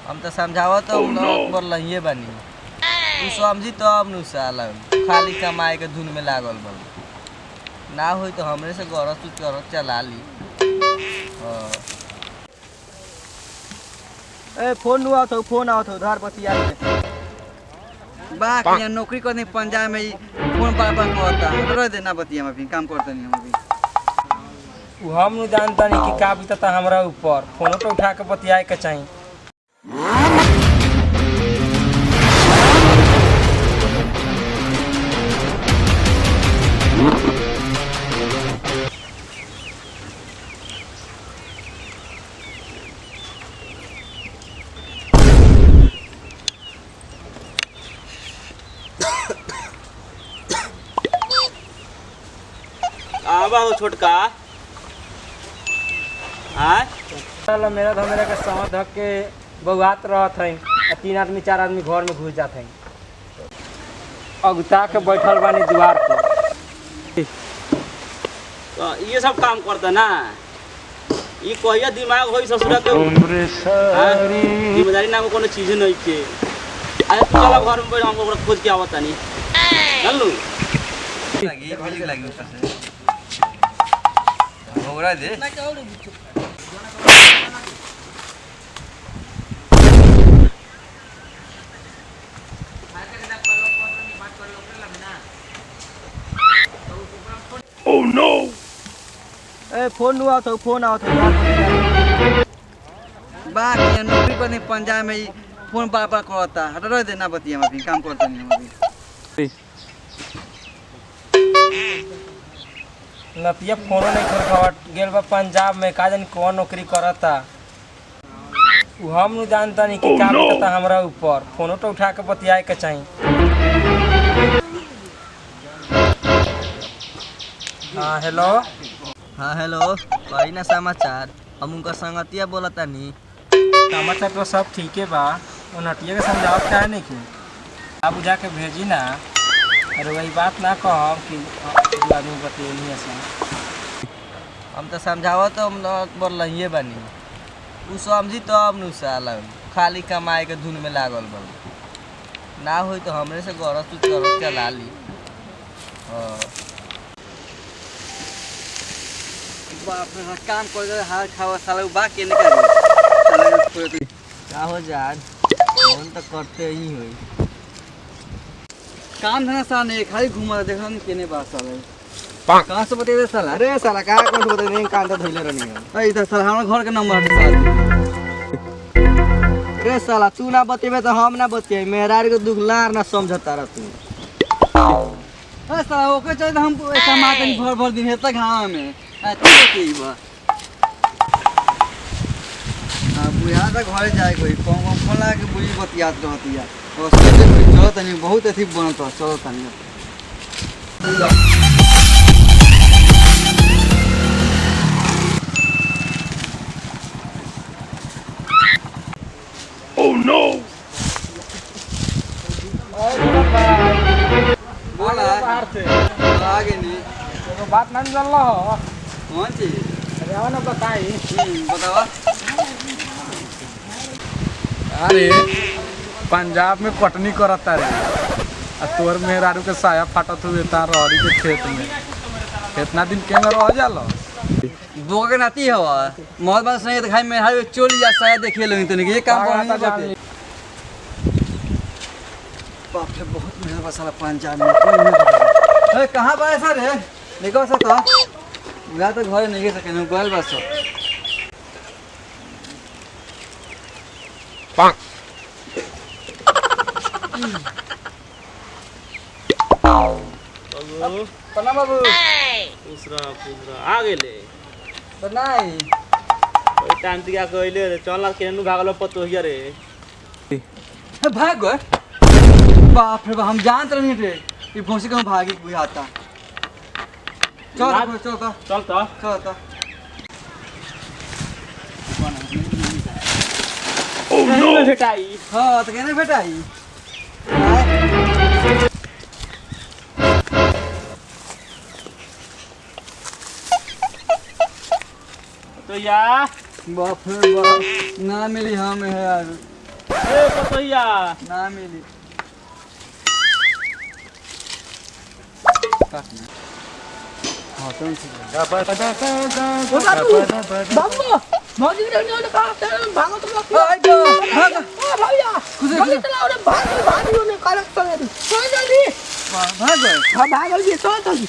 हम तो समझावत तो बोलिए बानी तू समझी तो अब नु साला खाली कमाए के धुन में लागल बा ना होई तो हमरे से गरज तू चरत चला ली। ए फोन नु आवत फोन आवत उधार बतिया बा के नौकरी करने पंजाब में फोन पर करता रह देना बतिया में काम करता नहीं हम अभी हम नहीं जानता नहीं कि का बीतता हमरा ऊपर फोन तो उठा के बतियाए के चाहिए। आवा हो छोटका चल मेरा तो मेरा के समझ धक के बउआत रहत है 3 आदमी 4 आदमी घर में घुस जात है अगुता के बैठल बानी द्वार पर तो ये सब काम करता ना ये कहिया दिमाग होई ससुरा के जिम्मेदारी नाम कोनो चीज नहीं के अरे तू चला घर में बैठ हमको ओकरा खोज के आवत नहीं चल लू लगी बिजली लगी ऊपर से होगरा दे ओह नो ए फोन नु आवत फोन आवत बा के नौकरी करने पंजाब में फोन पर करता रह देना बतिया में काम करता नहीं हम अभी नतिया फोन नहीं खरखट गेल बा पंजाब में का जानी कौन नौकरी करता हम नहीं जानता नहीं कि का बीतता हमरा ऊपर फोन तो उठा के बतियाए के चाहिए। हाँ हेलो हाँ हेलो कही ना समाचार हम उनका संगतिया बोलता नहीं समाचार तो सब ठीक है बा वो नटिया के समझावत क्या है नहीं कि आप बुझा के भेजी ना अरे वही बात ना कहब कि दो आदमी बतियनी ऐसा हम तो समझावत तो बोलिए बानी तू समझी तो अब नु साला खाली कमाए के धुन में लागल बा ना होई तो हमरे से गरज तू चरत चला ली। बाप रे काम कर दे हाल खावा साला बा के निकाल साला क्या हो जान फोन तो करते ही होई काम धंधा साला नहीं खाली घुमा देखा नहीं केने बात साला कहां से बतेबे साला अरे साला का कौन बता नहीं कान तो धइले रहनी है ए इधर साला हमरा घर के नंबर है साला रे साला तू ना बतेबे तो हम ना बतियाई मेहरार के दुख लार ना समझता रह तू ए साला ओके चाहिए हम ऐसा मातन भर भर दिन हेता घाम में आ तू के बा अब यहाँ तक घरे जाए कोई कौन फोन लगा के बुझी बतियात रहतिया और सोचे कोई चलो तनी बहुत अथी बनत चलो तनी ओह नो बोला बाहर से आगे नहीं तो बात नहीं चल रहा हो कौन चीज अरे आओ ना बताई बतावा अरे पंजाब में कटनी करता रे आ तोर मेहरारू के साया फाटत हुए ता रहरी के खेत में कितना दिन के रह जाला दो के नाती हवा मोहब्बत बात सही दिखाई में हर चोली जा साया देखे लो तो नहीं ये काम करना बते बाप रे बहुत मेहनत बसाला पंजाब में कोई नहीं ए कहां बा सर रे निको सा तो या तो घर नहीं सके न गोल बस पाक पन्ना बाबू दूसरा आ गेले तो नहीं ओइ टाइम तिका कहले रे चलना केनु भागलो पतोहिया रे भाग गए बाप रे हम जानत नहीं थे ये भोंसी कहाँ भागी कोई आता चल चल तो चल तो चल तो ओह नो भेटाई हाँ तो कहने बेटाई तो या बाप रे बाप ना मिली हमें है यार ए पतैया ना मिली बाबू मौजी रे ने का भागो तुम लोग भाग भैया जल्दी चलाओ रे भाग ने कालक चले चल जल्दी भाग हां भागल भी चल जल्दी